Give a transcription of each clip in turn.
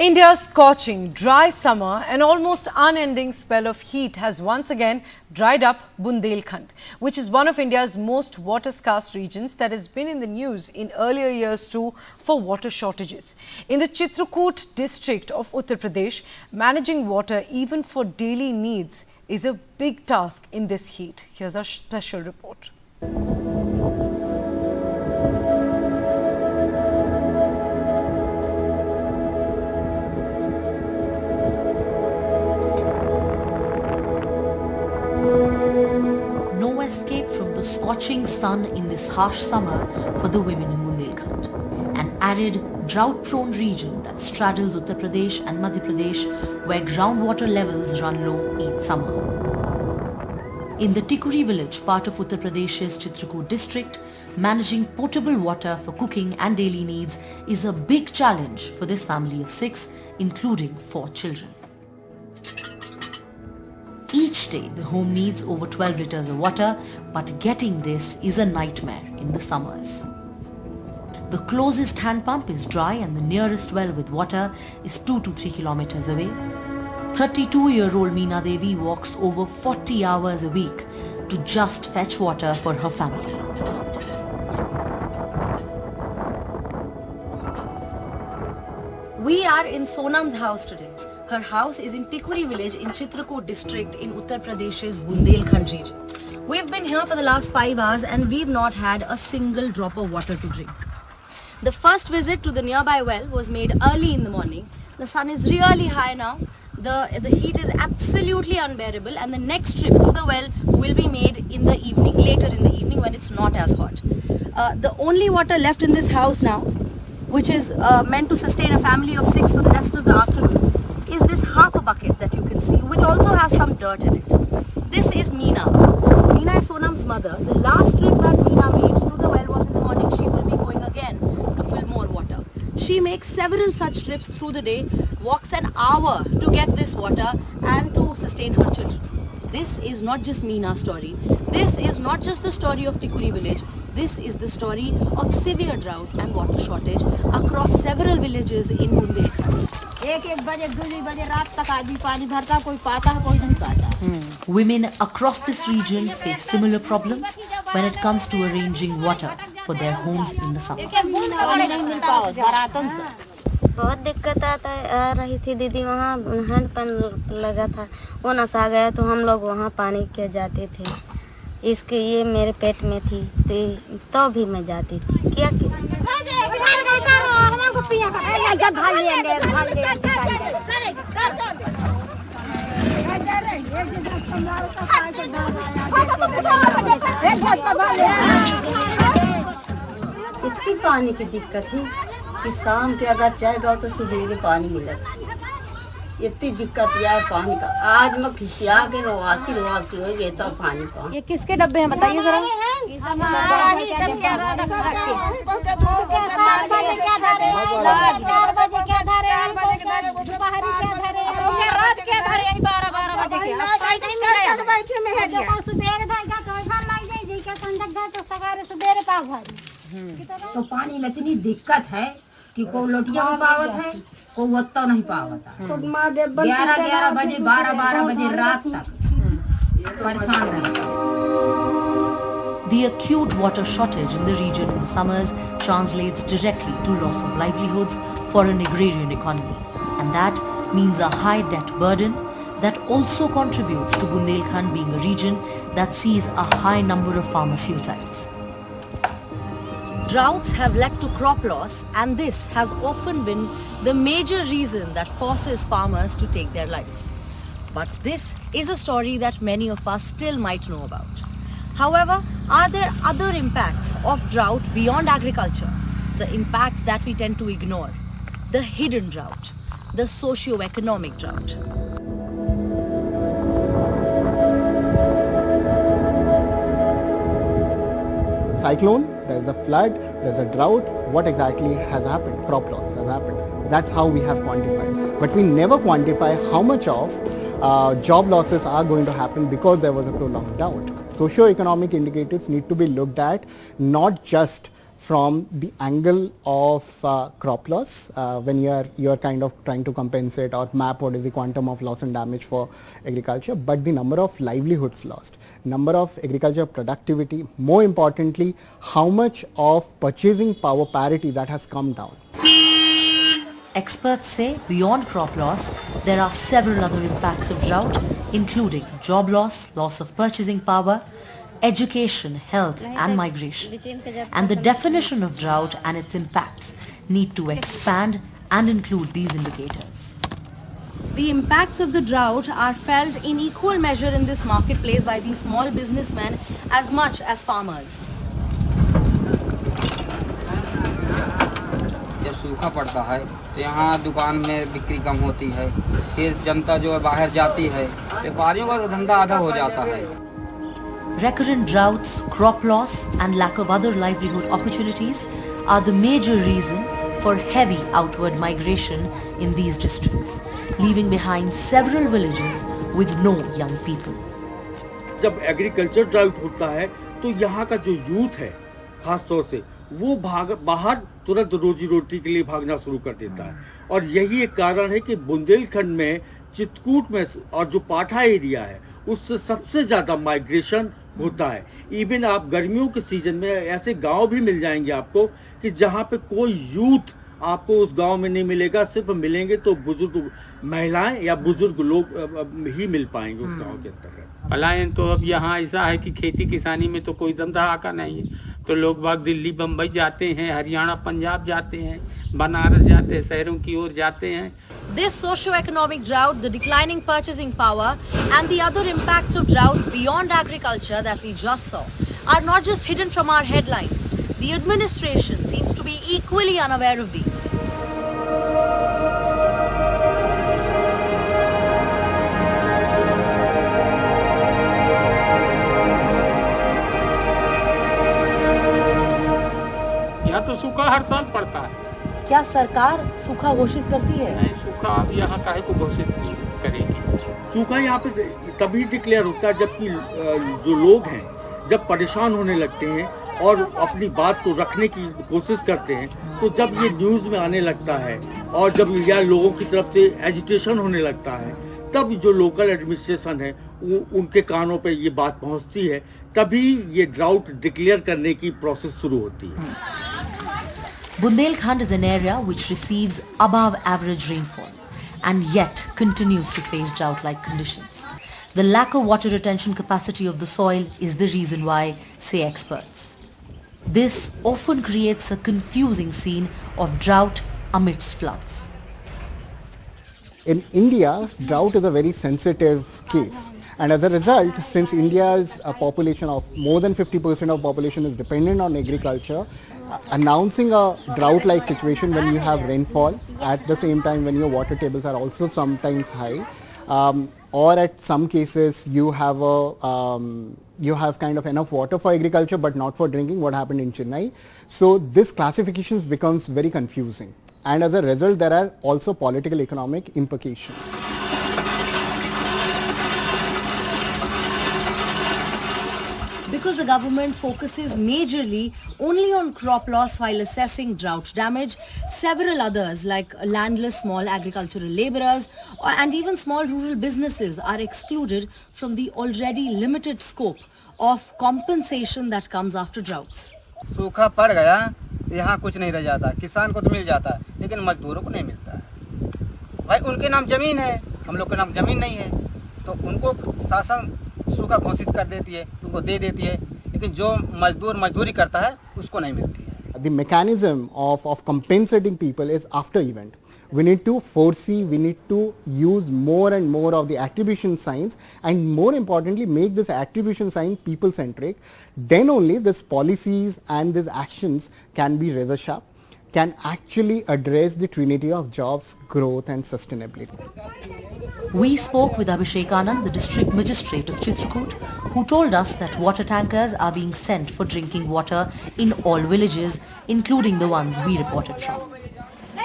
India's scorching, dry summer and almost unending spell of heat has once again dried up Bundelkhand, which is one of India's most water-scarce regions that has been in the news in earlier years too for water shortages. In the Chitrakoot district of Uttar Pradesh, managing water even for daily needs is a big task in this heat. Here's our special report. No escape from the scorching sun in this harsh summer for the women in Bundelkhand, an arid, drought-prone region that straddles Uttar Pradesh and Madhya Pradesh, where groundwater levels run low each summer. In the Tikuri village, part of Uttar Pradesh's Chitrakoot district, managing potable water for cooking and daily needs is a big challenge for this family of 6, including 4 children. Each day, the home needs over 12 liters of water, but getting this is a nightmare in the summers. The closest hand pump is dry and the nearest well with water is 2 to 3 kilometers away. 32-year-old Meena Devi walks over 40 hours a week to just fetch water for her family. We are in Sonam's house today. Her house is in Tikuri village in Chitrakoot district in Uttar Pradesh's Bundelkhand region. We've been here for the last 5 hours and we've not had a single drop of water to drink. The first visit to the nearby well was made early in the morning. The sun is really high now. The heat is absolutely unbearable, and the next trip to the well will be made in the evening, later in the evening when it's not as hot. The only water left in this house now, which is meant to sustain a family of 6 for the rest of the afternoon, is this half a bucket that you can see, which also has some dirt in it. This is Meena. Meena is Sonam's mother. The last trip that Meena made to the well was in the morning. She will be going again to fill more water. She makes several such trips through the day, walks an hour to get this water and to sustain her children. This is not just Meena's story. This is not just the story of Tikuri village. This is the story of severe drought and water shortage across several villages in Bundelkhand. Women across this region face similar problems when it comes to arranging water for their homes in the summer. बहुत दिक्कत आ रही थी दीदी, वहाँ handpump लगा था, वो नसा गया तो हम लोग वहाँ पानी के जाते थे। इसके ये मेरे पेट में थी तो भी मैं जाती थी। क्या इतनी पानी की दिक्कत थी कि शाम के अगर चाय गाओ तो सुबह पानी मिला। इतनी दिक्कत यार पानी का, आज मैं खिसिया के रोवासी हो गए तो पानी का। ये किसके डब्बे हैं बताइए जरा। तो पानी में इतनी दिक्कत है कि कोई लोटिया में पावत है, कोई वत्ता नहीं पावत है। 11 बजे 12 बजे रात तक परेशान रहता। The acute water shortage in the region in the summers translates directly to loss of livelihoods for an agrarian economy, and that means a high debt burden that also contributes to Bundelkhand being a region that sees a high number of farmer suicides. Droughts have led to crop loss, and this has often been the major reason that forces farmers to take their lives. But this is a story that many of us still might know about. However, are there other impacts of drought beyond agriculture? The impacts that we tend to ignore. The hidden drought. The socio-economic drought. Cyclone, there's a flood, there's a drought. What exactly has happened? Crop loss has happened. That's how we have quantified. But we never quantify how much of job losses are going to happen because there was a prolonged drought. Socio-economic indicators need to be looked at, not just from the angle of crop loss when you are kind of trying to compensate or map what is the quantum of loss and damage for agriculture, but the number of livelihoods lost, number of agriculture productivity, more importantly, how much of purchasing power parity that has come down. Experts say beyond crop loss, there are several other impacts of drought, including job loss, loss of purchasing power, education, health and migration. And the definition of drought and its impacts need to expand and include these indicators. The impacts of the drought are felt in equal measure in this marketplace by these small businessmen as much as farmers. जब सूखा पड़ता है तो यहाँ दुकान में बिक्री कम होती है, फिर जनता जो है बाहर जाती है, व्यापारियों का धंधा आधा हो जाता है. Recurrent droughts, crop loss and lack of other livelihood opportunities are the major reason for heavy outward migration in these districts, leaving behind several villages with no young people. जब एग्रीकल्चर ड्राउट होता है तो यहाँ का जो youth है खास तौर से वो बाहर तुरंत रोजी रोटी के लिए भागना शुरू कर देता है, और यही एक कारण है कि बुंदेलखंड में, चित्रकूट में और जो पाठा एरिया है उससे सबसे ज्यादा माइग्रेशन होता है. इवन आप गर्मियों के सीजन में ऐसे गांव भी मिल जाएंगे आपको कि जहां पे कोई यूथ आपको उस गांव में नहीं मिलेगा, सिर्फ मिलेंगे तो बुजुर्ग महिलाएं या बुजुर्ग लोग ही मिल पाएंगे उस गांव के अंतर्गत. पलायन तो अब यहाँ ऐसा है कि खेती किसानी में तो कोई धंधा नहीं है, तो लोग बाग दिल्ली बम्बई जाते हैं, हरियाणा पंजाब जाते हैं, बनारस जाते हैं, शहरों की ओर जाते हैं. This socio-economic drought, the declining purchasing power and the other impacts of drought beyond agriculture that we just saw are not just hidden from our headlines. The administration seems to be equally unaware of these. यहाँ तो सूखा हर साल पड़ता है. क्या सरकार सूखा घोषित करती है? नहीं, सूखा अब यहाँ काहे को घोषित करेगी. सूखा यहाँ पे तभी डिक्लेयर होता है जबकि जो लोग हैं जब परेशान होने लगते हैं और अपनी बात को रखने की कोशिश करते हैं, तो जब ये न्यूज में आने लगता है और जब या लोगों की तरफ से एजिटेशन होने लगता है, तब जो लोकल एडमिनिस्ट्रेशन है उनके कानों पे ये बात पहुंचती है, तभी ये ड्राउट डिक्लेयर करने की प्रोसेस शुरू होती है. Bundelkhand is an area which receives above average rainfall and yet continues to face drought-like conditions. The lack of water retention capacity of the soil is the reason why, say experts. This often creates a confusing scene of drought amidst floods. In India, drought is a very sensitive case. And as a result, since India's population of more than 50% of population is dependent on agriculture, announcing a drought-like situation when you have rainfall at the same time when your water tables are also sometimes high, or at some cases you have kind of enough water for agriculture but not for drinking, what happened in Chennai. So this classification becomes very confusing, and as a result there are also political economic implications. Because the government focuses majorly only on crop loss while assessing drought damage, several others like landless small agricultural labourers and even small rural businesses are excluded from the already limited scope of compensation that comes after droughts. सूखा पड़ गया, यहाँ कुछ नहीं रह जाता. किसान को तो मिल जाता है, लेकिन मजदूरों को नहीं मिलता है. भाई उनके नाम जमीन है, हम लोग के नाम जमीन नहीं है, तो उनको शासन सूखा घोषित कर देती है, उनको दे देती है, लेकिन जो मजदूर मजदूरी करता है उसको नहीं मिलती है. The mechanism of compensating people is after event. We need to foresee, we need to use more and more of the attribution signs, and more importantly make this attribution sign people centric. Then only these policies and these actions can be razor sharp, can actually address the trinity of jobs, growth and sustainability. We spoke with Abhishek Anand, the district magistrate of Chitrakoot, who told us that water tankers are being sent for drinking water in all villages, including the ones we reported from.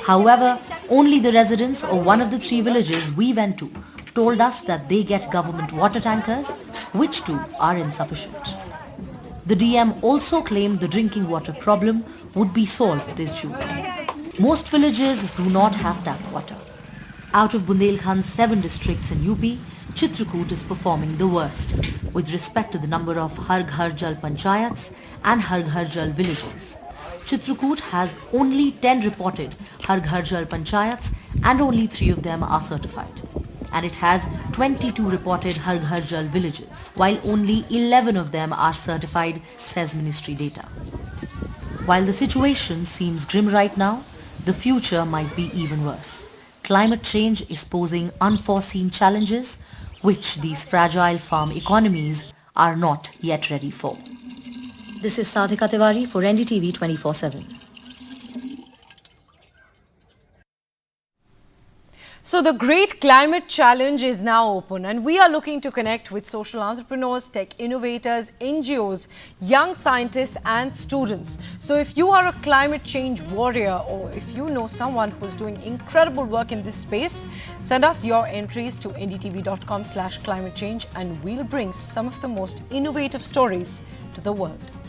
However, only the residents of one of the 3 villages we went to told us that they get government water tankers, which too are insufficient. The DM also claimed the drinking water problem would be solved this June. Most villages do not have tap water. Out of Bundelkhand's 7 districts in UP, Chitrakoot is performing the worst with respect to the number of Har Ghar Jal Panchayats and Har Ghar Jal villages. Chitrakoot has only 10 reported Har Ghar Jal Panchayats and only 3 of them are certified. And it has 22 reported Har Ghar Jal villages, while only 11 of them are certified, says ministry data. While the situation seems grim right now, the future might be even worse. Climate change is posing unforeseen challenges which these fragile farm economies are not yet ready for. This is Sadhika Tiwari for NDTV 24/7. So the great climate challenge is now open, and we are looking to connect with social entrepreneurs, tech innovators, NGOs, young scientists and students. So if you are a climate change warrior, or if you know someone who's doing incredible work in this space, send us your entries to ndtv.com/climatechange and we'll bring some of the most innovative stories to the world.